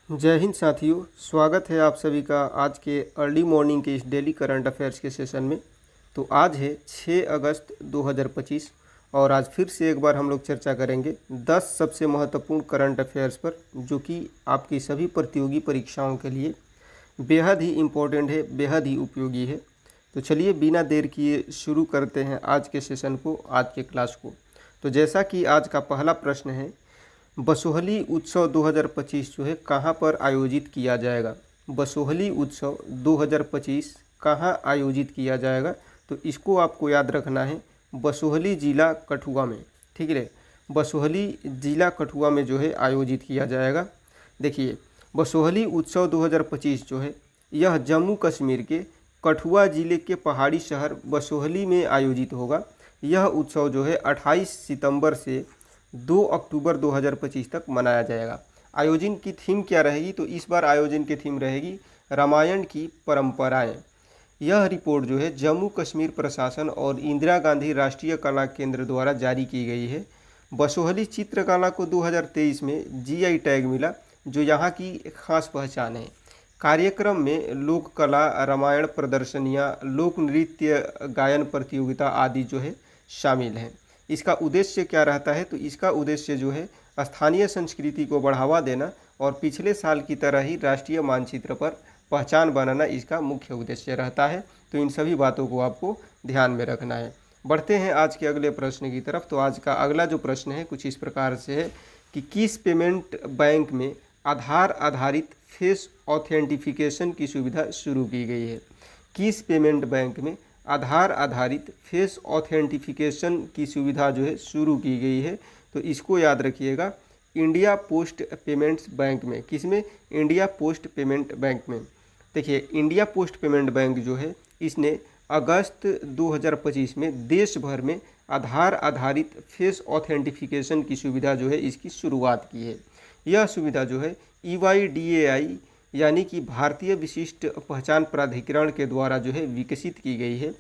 जय हिंद साथियों, स्वागत है आप सभी का आज के अर्ली मॉर्निंग के इस डेली करंट अफेयर्स के सेशन में। तो आज है 6 अगस्त 2025 और आज फिर से एक बार हम लोग चर्चा करेंगे 10 सबसे महत्वपूर्ण करंट अफेयर्स पर, जो कि आपकी सभी प्रतियोगी परीक्षाओं के लिए बेहद ही इम्पोर्टेंट है, बेहद ही उपयोगी है। तो चलिए बिना देर किए शुरू करते हैं आज के सेशन को, आज के क्लास को। तो जैसा कि आज का पहला प्रश्न है, बसोहली उत्सव 2025 जो है कहाँ पर आयोजित किया जाएगा। बसोहली उत्सव 2025 कहाँ आयोजित किया जाएगा, तो इसको आपको याद रखना है, बसोहली जिला कठुआ में। ठीक है, बसोहली जिला कठुआ में जो है आयोजित किया जाएगा। देखिए, बसोहली उत्सव 2025 जो है यह जम्मू कश्मीर के कठुआ जिले के पहाड़ी शहर बसोहली में आयोजित होगा। यह उत्सव जो है 28 सितंबर से 2 अक्टूबर 2025 तक मनाया जाएगा। आयोजन की थीम क्या रहेगी, तो इस बार आयोजन की थीम रहेगी रामायण की परंपराएं। यह रिपोर्ट जो है जम्मू कश्मीर प्रशासन और इंदिरा गांधी राष्ट्रीय कला केंद्र द्वारा जारी की गई है। बसोहली चित्रकला को 2023 में जीआई टैग मिला, जो यहाँ की खास पहचान है। कार्यक्रम में लोक कला, रामायण प्रदर्शनियाँ, लोक नृत्य, गायन प्रतियोगिता आदि जो है शामिल हैं। इसका उद्देश्य क्या रहता है, तो इसका उद्देश्य जो है स्थानीय संस्कृति को बढ़ावा देना और पिछले साल की तरह ही राष्ट्रीय मानचित्र पर पहचान बनाना इसका मुख्य उद्देश्य रहता है। तो इन सभी बातों को आपको ध्यान में रखना है। बढ़ते हैं आज के अगले प्रश्न की तरफ। तो आज का अगला जो प्रश्न है कुछ इस प्रकार से है कि किस पेमेंट बैंक में आधार आधारित फेस ऑथेंटिफिकेशन की सुविधा शुरू की गई है। किस पेमेंट बैंक में आधार आधारित फेस ऑथेंटिफिकेशन की सुविधा जो है शुरू की गई है, तो इसको याद रखिएगा, इंडिया पोस्ट पेमेंट्स बैंक में। किसमें? इंडिया पोस्ट पेमेंट बैंक में। देखिए, इंडिया पोस्ट पेमेंट बैंक जो है इसने अगस्त 2025 में देश भर में आधार आधारित फेस ऑथेंटिफिकेशन की सुविधा जो है इसकी शुरुआत की है। यह सुविधा जो है EYDAI यानी कि भारतीय विशिष्ट पहचान प्राधिकरण के द्वारा जो है विकसित की गई है।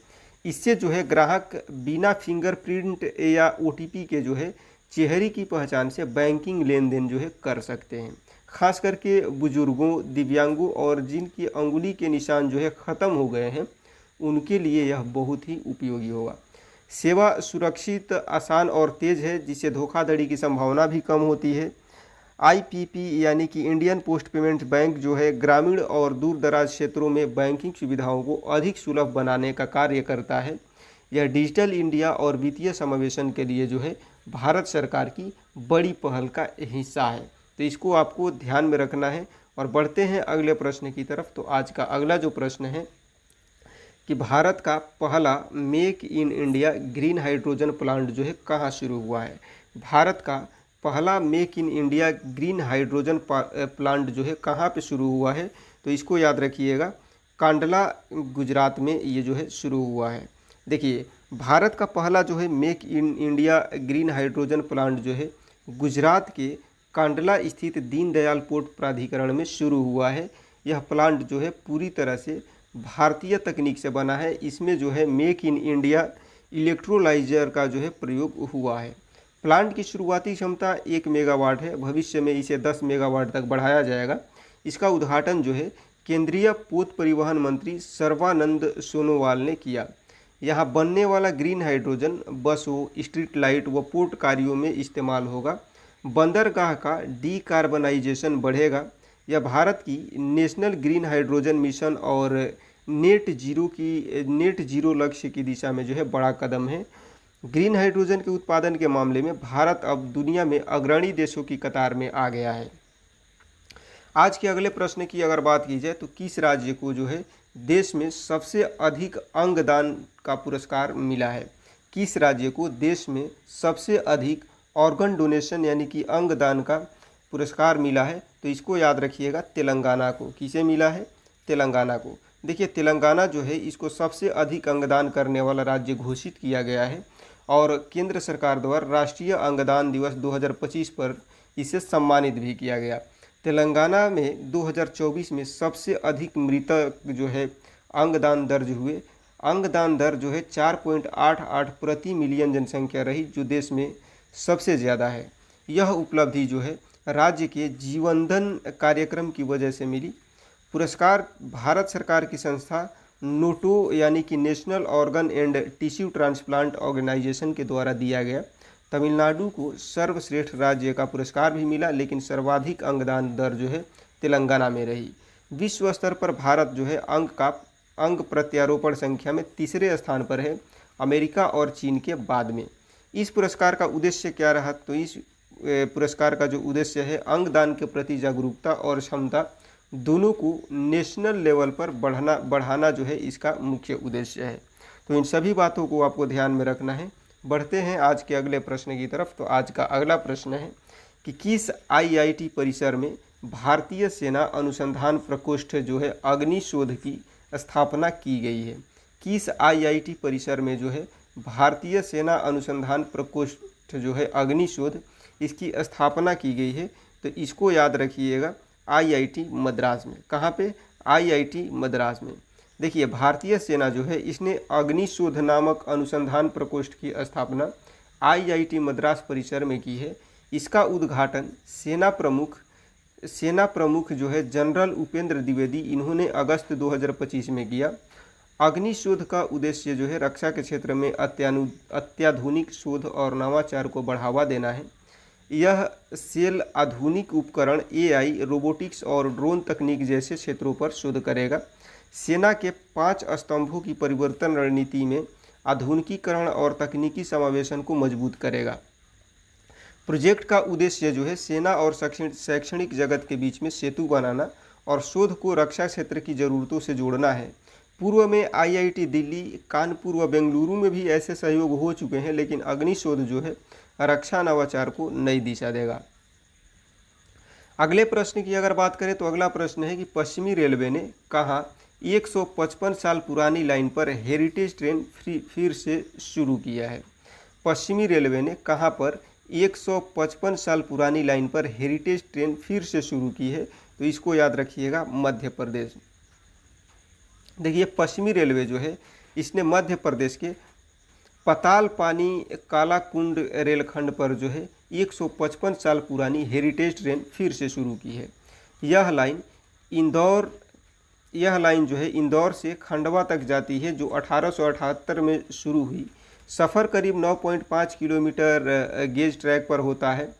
इससे जो है ग्राहक बिना फिंगरप्रिंट या OTP के जो है चेहरे की पहचान से बैंकिंग लेन देन जो है कर सकते हैं। खास करके बुजुर्गों, दिव्यांगों और जिनकी अंगुली के निशान जो है ख़त्म हो गए हैं, उनके लिए यह बहुत ही उपयोगी होगा। सेवा सुरक्षित, आसान और तेज़ है, जिससे धोखाधड़ी की संभावना भी कम होती है। IPP यानी कि इंडियन पोस्ट पेमेंट बैंक जो है ग्रामीण और दूर दराज क्षेत्रों में बैंकिंग सुविधाओं को अधिक सुलभ बनाने का कार्य करता है। यह डिजिटल इंडिया और वित्तीय समावेशन के लिए जो है भारत सरकार की बड़ी पहल का हिस्सा है। तो इसको आपको ध्यान में रखना है। और बढ़ते हैं अगले प्रश्न की तरफ। तो आज का अगला जो प्रश्न है कि भारत का पहला make in India green hydrogen plant जो है कहाँ शुरू हुआ है। भारत का पहला make in India green hydrogen plant जो है कहाँ पे शुरू हुआ है, तो इसको याद रखिएगा, कांडला गुजरात में ये जो है शुरू हुआ है। देखिए, भारत का पहला जो है make in India green hydrogen plant जो है गुजरात के कांडला स्थित दीनदयाल पोर्ट प्राधिकरण में शुरू हुआ है। यह प्लांट जो है पूरी तरह से भारतीय तकनीक से बना है। इसमें जो है मेक इन इंडिया इलेक्ट्रोलाइजर का जो है प्रयोग हुआ है। प्लांट की शुरुआती क्षमता 1 मेगावाट है। भविष्य में इसे 10 मेगावाट तक बढ़ाया जाएगा। इसका उद्घाटन जो है केंद्रीय पोत परिवहन मंत्री सर्बानंद सोनोवाल ने किया। यहाँ बनने वाला ग्रीन हाइड्रोजन बसों, स्ट्रीट लाइट व पोर्ट कार्यों में इस्तेमाल होगा। बंदरगाह का डीकार्बनाइजेशन बढ़ेगा। यह भारत की नेशनल ग्रीन हाइड्रोजन मिशन और नेट जीरो लक्ष्य की दिशा में जो है बड़ा कदम है। ग्रीन हाइड्रोजन के उत्पादन के मामले में भारत अब दुनिया में अग्रणी देशों की कतार में आ गया है। आज के अगले प्रश्न की अगर बात की जाए तो किस राज्य को जो है देश में सबसे अधिक अंगदान का पुरस्कार मिला है। किस राज्य को देश में सबसे अधिक ऑर्गन डोनेशन यानी कि अंगदान का पुरस्कार मिला है, तो इसको याद रखिएगा, तेलंगाना को। किसे मिला है? तेलंगाना को। देखिए, तेलंगाना जो है इसको सबसे अधिक अंगदान करने वाला राज्य घोषित किया गया है और केंद्र सरकार द्वारा राष्ट्रीय अंगदान दिवस 2025 पर इसे सम्मानित भी किया गया। तेलंगाना में 2024 में सबसे अधिक मृतक जो है अंगदान दर्ज हुए। अंगदान दर जो है 4.88 प्रति मिलियन जनसंख्या रही, जो देश में सबसे ज़्यादा है। यह उपलब्धि जो है राज्य के जीवनधन कार्यक्रम की वजह से मिली। पुरस्कार भारत सरकार की संस्था नोटो यानी कि national organ and tissue transplant organisation के द्वारा दिया गया। तमिलनाडु को सर्वश्रेष्ठ राज्य का पुरस्कार भी मिला, लेकिन सर्वाधिक अंगदान दर जो है तेलंगाना में रही। विश्व स्तर पर भारत जो है अंग प्रत्यारोपण संख्या में तीसरे स्थान पर है, अमेरिका और चीन के बाद में। इस पुरस्कार का उद्देश्य क्या रहा? तो इस पुरस्कार का जो उद्देश्य है अंगदान के प्रति जागरूकता और क्षमता दोनों को नेशनल लेवल पर बढ़ाना जो है इसका मुख्य उद्देश्य है। तो इन सभी बातों को आपको ध्यान में रखना है। बढ़ते हैं आज के अगले प्रश्न की तरफ। तो आज का अगला प्रश्न है कि किस आईआईटी परिसर में भारतीय सेना अनुसंधान प्रकोष्ठ जो है अग्नि शोध की स्थापना की गई है? किस आईआईटी परिसर में जो है भारतीय सेना अनुसंधान प्रकोष्ठ जो है अग्नि शोध इसकी स्थापना की गई है? तो इसको याद रखिएगा, आईआईटी मद्रास में। कहाँ पे? आईआईटी मद्रास में। देखिए, भारतीय सेना जो है इसने अग्नि शोध नामक अनुसंधान प्रकोष्ठ की स्थापना आईआईटी मद्रास परिसर में की है। इसका उद्घाटन सेना प्रमुख जो है जनरल उपेंद्र द्विवेदी इन्होंने अगस्त 2025 में किया। अग्नि शोध का उद्देश्य जो है रक्षा के क्षेत्र में अत्याधुनिक शोध और नवाचार को बढ़ावा देना है। यह सेल आधुनिक उपकरण, एआई, रोबोटिक्स और ड्रोन तकनीक जैसे क्षेत्रों पर शोध करेगा। सेना के 5 स्तंभों की परिवर्तन रणनीति में आधुनिकीकरण और तकनीकी समावेशन को मजबूत करेगा। प्रोजेक्ट का उद्देश्य जो है सेना और शैक्षणिक जगत के बीच में सेतु बनाना और शोध को रक्षा क्षेत्र की ज़रूरतों से जोड़ना है। पूर्व में आईआईटी दिल्ली, कानपुर व बेंगलुरु में भी ऐसे सहयोग हो चुके हैं, लेकिन अग्नि शोध जो है रक्षा नवाचार को नई दिशा देगा। अगले प्रश्न की अगर बात करें तो अगला प्रश्न है कि पश्चिमी रेलवे ने कहाँ 155 साल पुरानी लाइन पर हेरिटेज ट्रेन फिर से शुरू किया है? पश्चिमी रेलवे ने कहाँ पर 155 साल पुरानी लाइन पर हेरिटेज ट्रेन फिर से शुरू की है? तो इसको याद रखिएगा, मध्य प्रदेश। देखिए, पश्चिमी रेलवे जो है इसने मध्य प्रदेश के पतालपानी कालाकुंड रेलखंड पर जो है 155 साल पुरानी हेरिटेज ट्रेन फिर से शुरू की है। यह लाइन जो है इंदौर से खंडवा तक जाती है, जो 1878 में शुरू हुई। सफ़र करीब 9.5 किलोमीटर गेज ट्रैक पर होता है,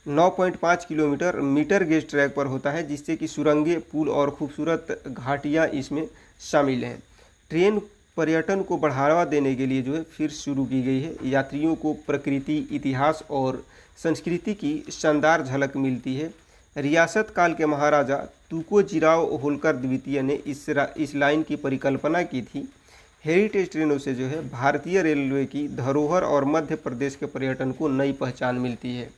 9.5 किलोमीटर मीटर गेज ट्रैक पर होता है, जिससे कि सुरंगें, पुल और खूबसूरत घाटियाँ इसमें शामिल हैं। ट्रेन पर्यटन को बढ़ावा देने के लिए जो है फिर शुरू की गई है। यात्रियों को प्रकृति, इतिहास और संस्कृति की शानदार झलक मिलती है। रियासत काल के महाराजा तुकोजीराव होलकर द्वितीय ने इस लाइन की परिकल्पना की थी। हेरिटेज ट्रेनों से जो है भारतीय रेलवे की धरोहर और मध्य प्रदेश के पर्यटन को नई पहचान मिलती है।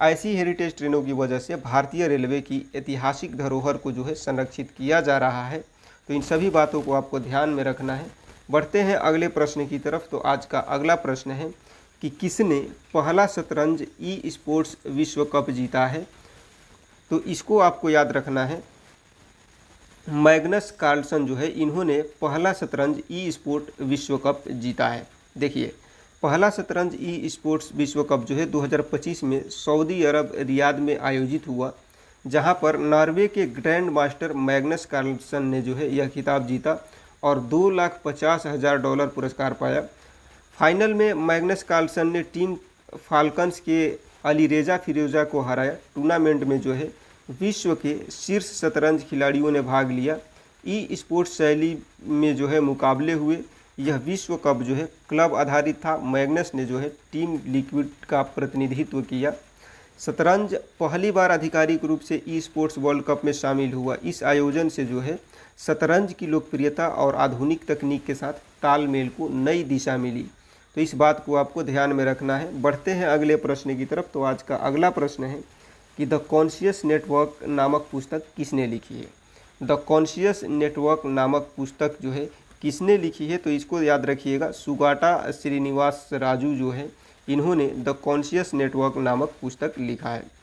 ऐसी हेरिटेज ट्रेनों की वजह से भारतीय रेलवे की ऐतिहासिक धरोहर को जो है संरक्षित किया जा रहा है। तो इन सभी बातों को आपको ध्यान में रखना है। बढ़ते हैं अगले प्रश्न की तरफ। तो आज का अगला प्रश्न है कि किसने पहला शतरंज ई स्पोर्ट्स विश्व कप जीता है? तो इसको आपको याद रखना है, मैग्नस कार्लसन जो है इन्होंने पहला शतरंज ई स्पोर्ट विश्व कप जीता है। देखिए, पहला शतरंज ई स्पोर्ट्स विश्व कप जो है 2025 में सऊदी अरब रियाद में आयोजित हुआ, जहां पर नॉर्वे के ग्रैंड मास्टर मैग्नस कार्लसन ने जो है यह खिताब जीता और $2,50,000 पुरस्कार पाया। फाइनल में मैग्नस कार्लसन ने टीम फाल्कन्स के अलीरेजा फिरोजा को हराया। टूर्नामेंट में जो है विश्व के शीर्ष शतरंज खिलाड़ियों ने भाग लिया। ई स्पोर्ट्स शैली में जो है मुकाबले हुए। यह विश्व कप जो है क्लब आधारित था। मैग्नस ने जो है टीम लिक्विड का प्रतिनिधित्व किया। शतरंज पहली बार आधिकारिक रूप से ई स्पोर्ट्स वर्ल्ड कप में शामिल हुआ। इस आयोजन से जो है शतरंज की लोकप्रियता और आधुनिक तकनीक के साथ तालमेल को नई दिशा मिली। तो इस बात को आपको ध्यान में रखना है। बढ़ते हैं अगले प्रश्न की तरफ। तो आज का अगला प्रश्न है कि द कॉन्शियस नेटवर्क नामक पुस्तक किसने लिखी है? द कॉन्शियस नेटवर्क नामक पुस्तक जो है किसने लिखी है? तो इसको याद रखिएगा, सुगाटा श्रीनिवास राजू जो है इन्होंने द कॉन्शियस नेटवर्क नामक पुस्तक लिखा है।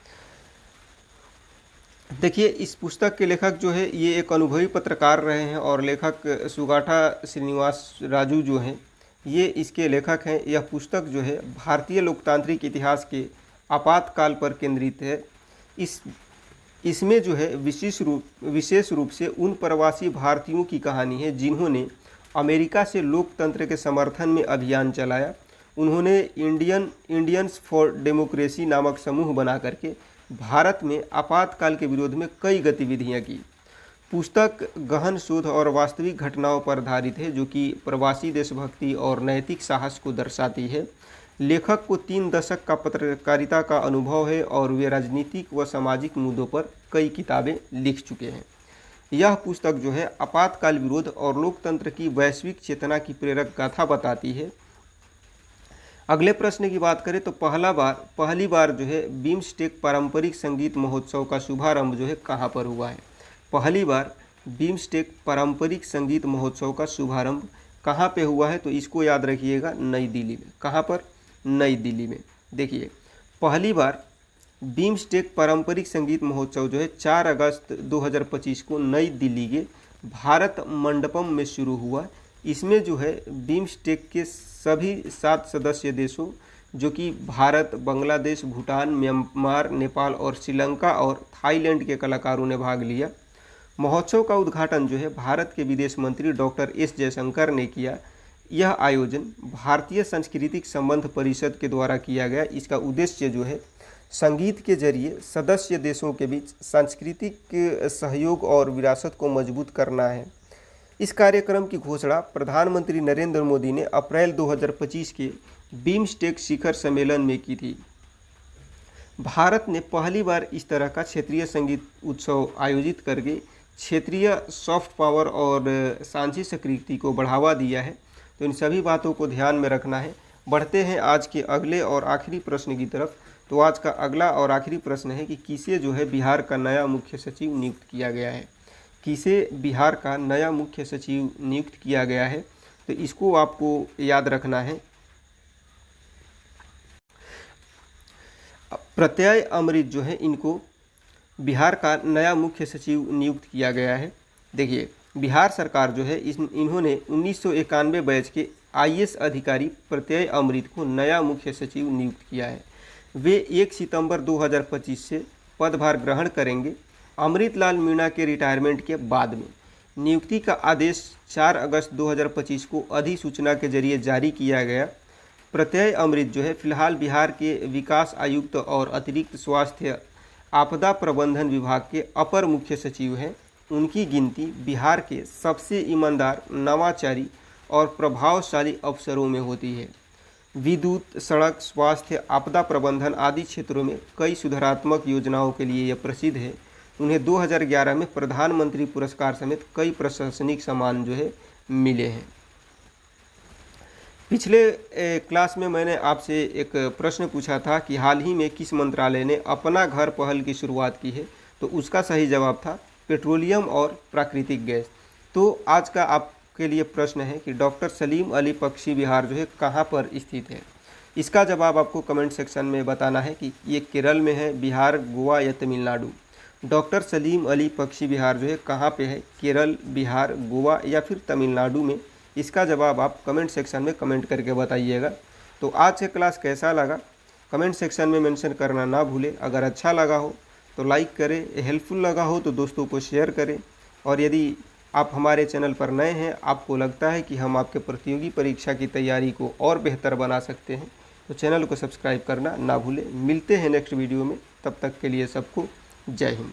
देखिए, इस पुस्तक के लेखक जो है ये एक अनुभवी पत्रकार रहे हैं और लेखक सुगाटा श्रीनिवास राजू जो हैं ये इसके लेखक हैं। यह पुस्तक जो है भारतीय लोकतांत्रिक इतिहास के आपातकाल पर केंद्रित है। इसमें जो है विशेष रूप से उन प्रवासी भारतीयों की कहानी है जिन्होंने अमेरिका से लोकतंत्र के समर्थन में अभियान चलाया। उन्होंने इंडियंस फॉर डेमोक्रेसी नामक समूह बना करके भारत में आपातकाल के विरोध में कई गतिविधियां की। पुस्तक गहन शोध और वास्तविक घटनाओं पर आधारित है, जो कि प्रवासी देशभक्ति और नैतिक साहस को दर्शाती है। लेखक को 3 दशक का पत्रकारिता का अनुभव है और वे राजनीतिक व सामाजिक मुद्दों पर कई किताबें लिख चुके हैं। यह पुस्तक जो है आपातकाल विरोध और लोकतंत्र की वैश्विक चेतना की प्रेरक गाथा बताती है। अगले प्रश्न की बात करें तो पहली बार जो है बिम्स्टेक पारंपरिक संगीत महोत्सव का शुभारंभ जो है कहाँ पर हुआ है। पहली बार बिम्स्टेक पारंपरिक संगीत महोत्सव का शुभारंभ कहाँ पे हुआ है, तो इसको याद रखिएगा, नई दिल्ली में। कहाँ पर? नई दिल्ली में। देखिए, पहली बार बिम्स्टेक पारंपरिक संगीत महोत्सव जो है 4 अगस्त 2025 को नई दिल्ली के भारत मंडपम में शुरू हुआ। इसमें जो है बिम्स्टेक के सभी 7 सदस्य देशों, जो कि भारत, बांग्लादेश, भूटान, म्यांमार, नेपाल और श्रीलंका और थाईलैंड के कलाकारों ने भाग लिया। महोत्सव का उद्घाटन जो है भारत के विदेश मंत्री डॉक्टर एस जयशंकर ने किया। यह आयोजन भारतीय सांस्कृतिक संबंध परिषद के द्वारा किया गया। इसका उद्देश्य जो है संगीत के जरिए सदस्य देशों के बीच सांस्कृतिक सहयोग और विरासत को मजबूत करना है। इस कार्यक्रम की घोषणा प्रधानमंत्री नरेंद्र मोदी ने अप्रैल 2025 के बिम्स्टेक शिखर सम्मेलन में की थी। भारत ने पहली बार इस तरह का क्षेत्रीय संगीत उत्सव आयोजित करके क्षेत्रीय सॉफ्ट पावर और सांझी संस्कृति को बढ़ावा दिया है। तो इन सभी बातों को ध्यान में रखना है। बढ़ते हैं आज के अगले और आखिरी प्रश्न की तरफ। तो आज का अगला और आखिरी प्रश्न है कि किसे जो है बिहार का नया मुख्य सचिव नियुक्त किया गया है। किसे बिहार का नया मुख्य सचिव नियुक्त किया गया है, तो इसको आपको याद रखना है। प्रत्यय अमृत जो है, इनको बिहार का नया मुख्य सचिव नियुक्त किया गया है। देखिए, बिहार सरकार जो है इन्होंने 1991 बैच के IAS अधिकारी प्रत्यय अमृत को नया मुख्य सचिव नियुक्त किया है। वे 1 सितंबर 2025 से पदभार ग्रहण करेंगे। अमृतलाल मीणा के रिटायरमेंट के बाद में नियुक्ति का आदेश 4 अगस्त 2025 को अधिसूचना के जरिए जारी किया गया। प्रत्यय अमृत जो है फिलहाल बिहार के विकास आयुक्त और अतिरिक्त स्वास्थ्य आपदा प्रबंधन विभाग के अपर मुख्य सचिव हैं। उनकी गिनती बिहार के सबसे ईमानदार, नवाचारी और प्रभावशाली अफसरों में होती है। विद्युत, सड़क, स्वास्थ्य, आपदा प्रबंधन आदि क्षेत्रों में कई सुधारात्मक योजनाओं के लिए यह प्रसिद्ध है। उन्हें 2011 में प्रधानमंत्री पुरस्कार समेत कई प्रशंसनीय सम्मान जो है मिले हैं। पिछले क्लास में मैंने आपसे एक प्रश्न पूछा था कि हाल ही में किस मंत्रालय ने अपना घर पहल की शुरुआत की है, तो उसका सही जवाब था पेट्रोलियम और प्राकृतिक गैस। तो आज का आपके लिए प्रश्न है कि डॉक्टर सलीम अली पक्षी विहार जो है कहाँ पर स्थित है। इसका जवाब आपको कमेंट सेक्शन में बताना है कि ये केरल में है, बिहार, गोवा या तमिलनाडु। डॉक्टर सलीम अली पक्षी विहार जो है कहाँ पे है, केरल, बिहार, गोवा या फिर तमिलनाडु में। इसका जवाब आप कमेंट सेक्शन में कमेंट करके बताइएगा। तो आज से क्लास कैसा लगा कमेंट सेक्शन में मेंशन करना ना भूलें। अगर अच्छा लगा हो तो लाइक करें, हेल्पफुल लगा हो तो दोस्तों को शेयर करें। और यदि आप हमारे चैनल पर नए हैं, आपको लगता है कि हम आपके प्रतियोगी परीक्षा की तैयारी को और बेहतर बना सकते हैं, तो चैनल को सब्सक्राइब करना ना भूलें। मिलते हैं नेक्स्ट वीडियो में, तब तक के लिए सबको जय हिंद।